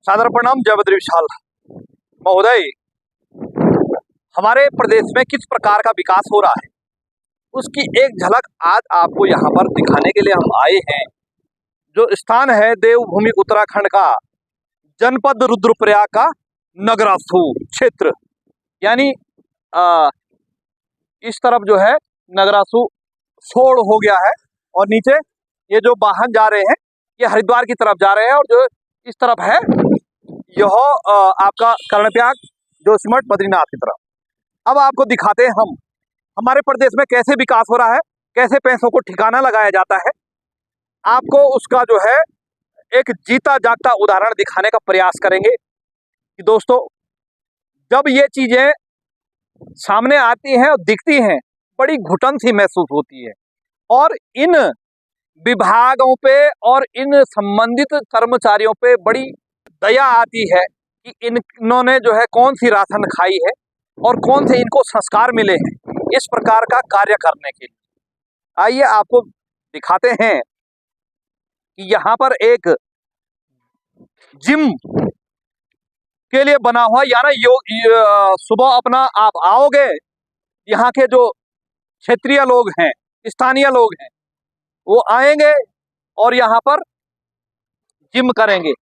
सादर प्रणाम। जय बद्री विशाल महोदय, हमारे प्रदेश में किस प्रकार का विकास हो रहा है उसकी एक झलक आज आपको यहाँ पर दिखाने के लिए हम आए हैं। जो स्थान है देवभूमि उत्तराखंड का जनपद रुद्रप्रयाग का नगरासू क्षेत्र, यानी इस तरफ जो है नगरासू छोड़ हो गया है और नीचे ये जो वाहन जा रहे हैं ये हरिद्वार की तरफ जा रहे हैं, और जो इस तरफ है यह आपका कर्णप्रयाग जोशीमठ बद्रीनाथ की तरफ। अब आपको दिखाते हैं हम हमारे प्रदेश में कैसे विकास हो रहा है, कैसे पैसों को ठिकाना लगाया जाता है। आपको उसका जो है एक जीता जागता उदाहरण दिखाने का प्रयास करेंगे कि दोस्तों जब ये चीजें सामने आती हैं और दिखती हैं बड़ी घुटन सी महसूस होती है, और इन विभागों पे और इन संबंधित कर्मचारियों पे बड़ी दया आती है कि इन्होंने जो है कौन सी राशन खाई है और कौन से इनको संस्कार मिले हैं इस प्रकार का कार्य करने के लिए। आइए आपको दिखाते हैं कि यहाँ पर एक जिम के लिए बना हुआ, यानी सुबह अपना आप आओगे, यहाँ के जो क्षेत्रीय लोग हैं, स्थानीय लोग हैं, वो आएंगे और यहाँ पर जिम करेंगे।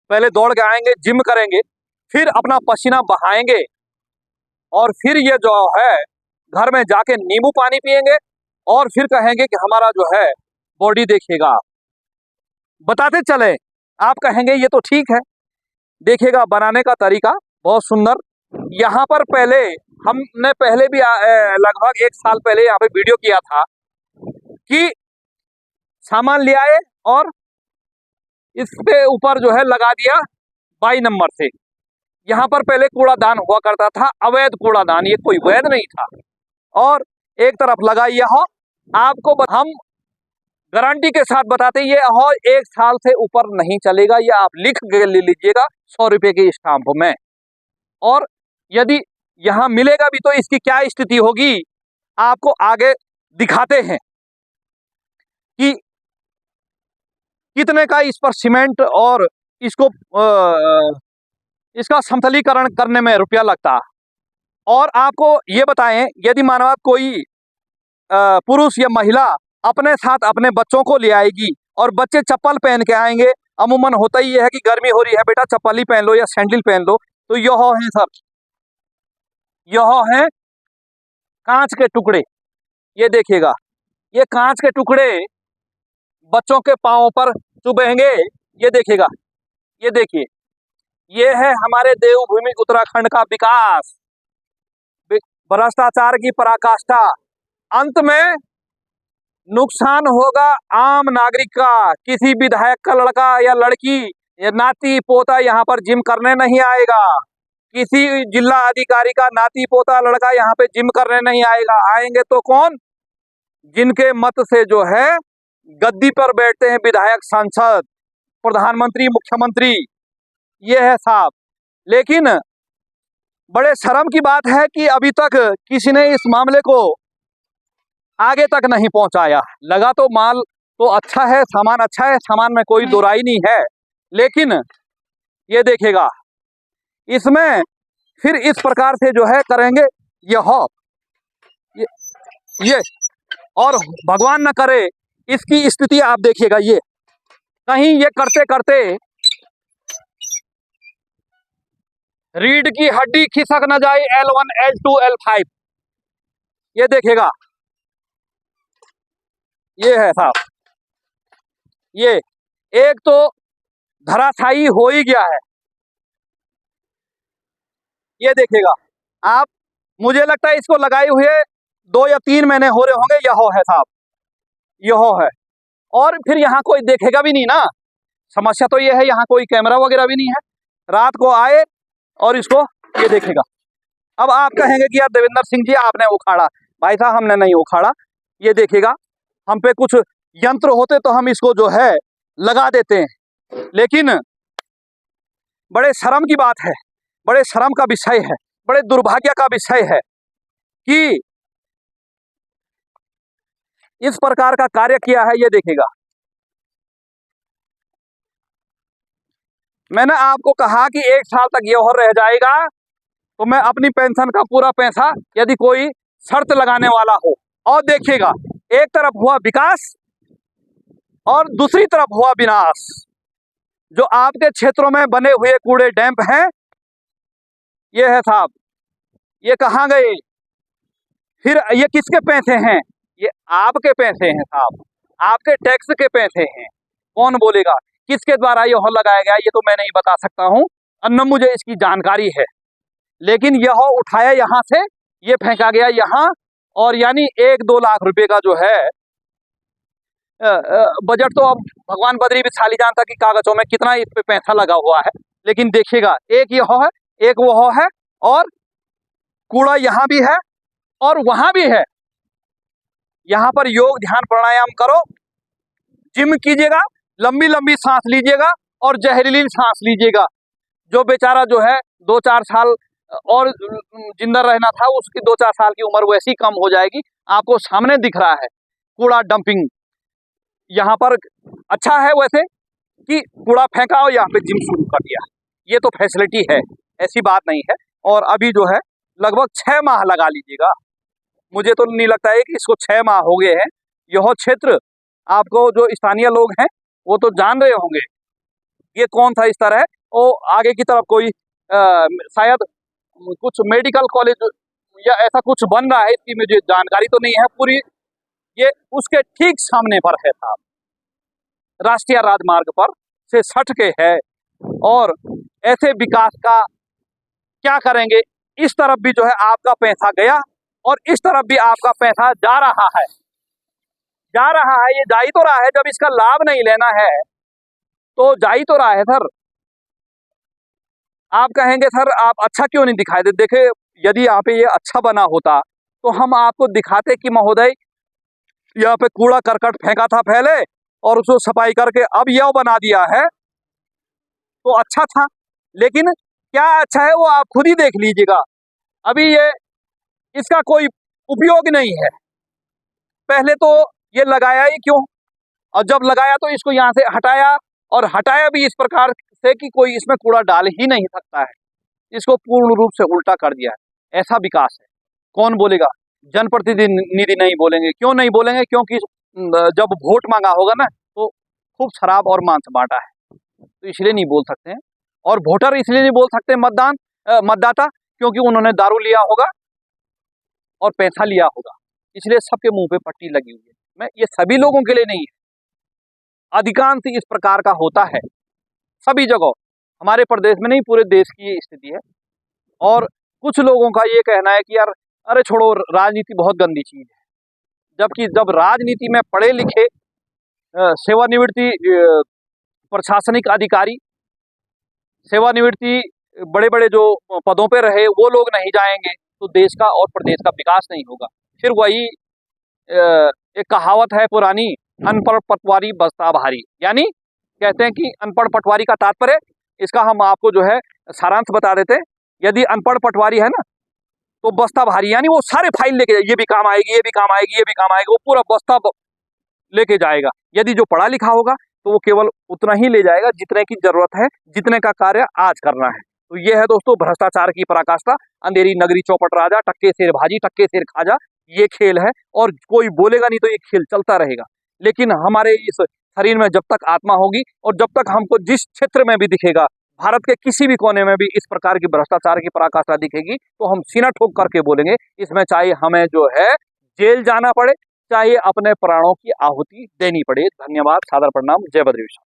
पहले दौड़ के आएंगे, जिम करेंगे, फिर अपना पसीना बहाएंगे और फिर ये जो है घर में जाके नींबू पानी पिएंगे और फिर कहेंगे कि हमारा जो है बॉडी देखिएगा। बताते चले, आप कहेंगे ये तो ठीक है, देखिएगा बनाने का तरीका बहुत सुंदर। यहाँ पर पहले हमने पहले भी लगभग 1 साल पहले यहाँ पे वीडियो किया था कि सामान ले आए और इसके ऊपर जो है लगा दिया 22 नंबर से। यहाँ पर पहले कूड़ादान हुआ करता था, अवैध कूड़ादान, ये कोई वैध नहीं था। और एक तरफ लगा यह आपको हम गारंटी के साथ बताते ये और 1 साल से ऊपर नहीं चलेगा, ये आप लिख के ले लीजिएगा 100 रुपए के स्टाम्प में। और यदि यहाँ मिलेगा भी तो इसकी क्या स्थिति होगी आपको आगे दिखाते हैं कि कितने का इस पर सीमेंट और इसको इसका समतलीकरण करने में रुपया लगता। और आपको ये बताएं, यदि मानव कोई पुरुष या महिला अपने साथ अपने बच्चों को ले आएगी और बच्चे चप्पल पहन के आएंगे, अमूमन होता ही है कि गर्मी हो रही है बेटा चप्पल ही पहन लो या सैंडल पहन लो, तो यह है सर, यह है कांच के टुकड़े। ये देखिएगा, ये कांच के टुकड़े बच्चों के पांवों पर चुभेंगे। ये देखिएगा, ये देखिए, ये है हमारे देवभूमि उत्तराखंड का विकास, भ्रष्टाचार की पराकाष्ठा। अंत में नुकसान होगा आम नागरिक का। किसी विधायक का लड़का या लड़की या नाती पोता यहाँ पर जिम करने नहीं आएगा, किसी जिला अधिकारी का नाती पोता लड़का यहाँ पे जिम करने नहीं आएगा। आएंगे तो कौन? जिनके मत से जो है गद्दी पर बैठते हैं विधायक, सांसद, प्रधानमंत्री, मुख्यमंत्री, ये है साहब। लेकिन बड़े शर्म की बात है कि अभी तक किसी ने इस मामले को आगे तक नहीं पहुंचाया। लगा तो माल तो अच्छा है, सामान अच्छा है, सामान में कोई दो राय नहीं है, लेकिन ये देखिएगा इसमें फिर इस प्रकार से जो है करेंगे ये और भगवान न करे इसकी स्थिति आप देखिएगा। ये कहीं ये करते करते रीढ़ की हड्डी खिसक न जाए, L1 L2 L5। ये देखिएगा, ये है साहब, ये एक तो धराशायी हो ही गया है। ये देखिएगा आप, मुझे लगता है इसको लगाए हुए 2 या 3 महीने हो रहे होंगे। यह है साहब, यह है। और फिर यहाँ कोई देखेगा भी नहीं ना, समस्या तो ये है यहाँ कोई कैमरा वगैरह भी नहीं है। रात को आए और इसको ये देखेगा। अब आप कहेंगे कि यार देवेंद्र सिंह जी आपने उखाड़ा। भाई साहब हमने नहीं उखाड़ा, ये देखिएगा, हम पे कुछ यंत्र होते तो हम इसको जो है लगा देते हैं। लेकिन बड़े शर्म की बात है, बड़े शर्म का विषय है, बड़े दुर्भाग्य का विषय है कि इस प्रकार का कार्य किया है। ये देखिएगा, मैंने आपको कहा कि 1 साल तक ये और रह जाएगा, तो मैं अपनी पेंशन का पूरा पैसा, यदि कोई शर्त लगाने वाला हो। और देखिएगा, एक तरफ हुआ विकास और दूसरी तरफ हुआ विनाश। जो आपके क्षेत्रों में बने हुए कूड़े डैम्प हैं, ये है साहब, ये कहाँ गए? फिर ये किसके पैसे हैं? ये आपके पैसे हैं साहब, आपके टैक्स के पैसे हैं। कौन बोलेगा किसके द्वारा ये हॉल लगाया गया, ये तो मैं नहीं बता सकता हूँ, न मुझे इसकी जानकारी है। लेकिन यह उठाया यहाँ से, ये फेंका गया यहाँ, और यानी 1-2 लाख रुपए का जो है बजट, तो अब भगवान बद्री विशाली जानता कि कागजों में कितना इस पे पैसा लगा हुआ है। लेकिन देखिएगा, एक यह है, एक वो है, और कूड़ा यहाँ भी है और वहां भी है। यहाँ पर योग ध्यान प्राणायाम करो, जिम कीजिएगा, लंबी लंबी सांस लीजिएगा और जहरीली सांस लीजिएगा। जो बेचारा जो है 2-4 साल और जिंदा रहना था, उसकी 2-4 साल की उम्र वैसी कम हो जाएगी। आपको सामने दिख रहा है कूड़ा डंपिंग। यहाँ पर अच्छा है वैसे कि कूड़ा फेंका और यहाँ पे जिम शुरू कर दिया, ये तो फैसिलिटी है, ऐसी बात नहीं है। और अभी जो है लगभग 6 माह लगा लीजिएगा, मुझे तो नहीं लगता है कि इसको 6 माह हो गए हैं। यह क्षेत्र आपको जो स्थानीय लोग हैं वो तो जान रहे होंगे, ये कौन सा स्तर है। वो आगे की तरफ कोई शायद कुछ मेडिकल कॉलेज या ऐसा कुछ बन रहा है, इसकी मुझे जानकारी तो नहीं है पूरी। ये उसके ठीक सामने पर है साहब, राष्ट्रीय राजमार्ग पर से सट के है। और ऐसे विकास का क्या करेंगे? इस तरफ भी जो है आपका पैसा गया और इस तरफ भी आपका पैसा जा रहा है, जा रहा है। ये जा ही तो रहा है, जब इसका लाभ नहीं लेना है तो जा ही तो रहा है सर। आप कहेंगे सर आप अच्छा क्यों नहीं दिखाई दे? देखे, यदि यहाँ पे ये अच्छा बना होता तो हम आपको दिखाते कि महोदय यहाँ पे कूड़ा करकट फेंका था पहले और उसको सफाई करके अब यह बना दिया है, तो अच्छा था। लेकिन क्या अच्छा है वो आप खुद ही देख लीजिएगा। अभी ये इसका कोई उपयोग नहीं है। पहले तो ये लगाया ही क्यों, और जब लगाया तो इसको यहाँ से हटाया, और हटाया भी इस प्रकार से कि कोई इसमें कूड़ा डाल ही नहीं सकता है। इसको पूर्ण रूप से उल्टा कर दिया है। ऐसा विकास है, कौन बोलेगा? जनप्रतिनिधि नहीं बोलेंगे। क्यों नहीं बोलेंगे? क्योंकि जब वोट मांगा होगा ना, तो खूब शराब और मांस बांटा है, तो इसलिए नहीं बोल सकते हैं। और वोटर इसलिए नहीं बोल सकते मतदाता, क्योंकि उन्होंने दारू लिया होगा और पैसा लिया होगा, इसलिए सबके मुंह पे पट्टी लगी हुई है। मैं ये सभी लोगों के लिए नहीं है, अधिकांश इस प्रकार का होता है सभी जगह, हमारे प्रदेश में नहीं पूरे देश की ये स्थिति है। और कुछ लोगों का ये कहना है कि यार अरे छोड़ो, राजनीति बहुत गंदी चीज है। जबकि जब राजनीति में पढ़े लिखे सेवानिवृत्ति प्रशासनिक अधिकारी, सेवानिवृत्ति बड़े बड़े जो पदों पे रहे, वो लोग नहीं जाएंगे तो देश का और प्रदेश का विकास नहीं होगा। फिर वही एक कहावत है पुरानी, अनपढ़ पटवारी बस्ता भारी। यानी कहते हैं कि अनपढ़ पटवारी का तात्पर्य, इसका हम आपको जो है सारांश बता देते हैं। यदि अनपढ़ पटवारी है ना, तो बस्ता भारी, यानी वो सारे फाइल लेके जाए, ये भी काम आएगी, ये भी काम आएगी, ये भी काम आएगी, वो पूरा बस्ता लेके जाएगा। यदि जो पढ़ा लिखा होगा तो वो केवल उतना ही ले जाएगा जितने की जरूरत है, जितने का कार्य आज करना है। तो ये है दोस्तों भ्रष्टाचार की पराकाष्ठा। अंधेरी नगरी चौपट राजा, टक्के सेर भाजी टक्के सेर खाजा, ये खेल है। और कोई बोलेगा नहीं तो ये खेल चलता रहेगा। लेकिन हमारे इस शरीर में जब तक आत्मा होगी और जब तक हमको जिस क्षेत्र में भी दिखेगा, भारत के किसी भी कोने में भी इस प्रकार की भ्रष्टाचार की पराकाष्ठा दिखेगी, तो हम सीना ठोक करके बोलेंगे, इसमें चाहे हमें जो है जेल जाना पड़े, चाहे अपने प्राणों की आहुति देनी पड़े। धन्यवाद, सादर प्रणाम, जय बद्री विशाल।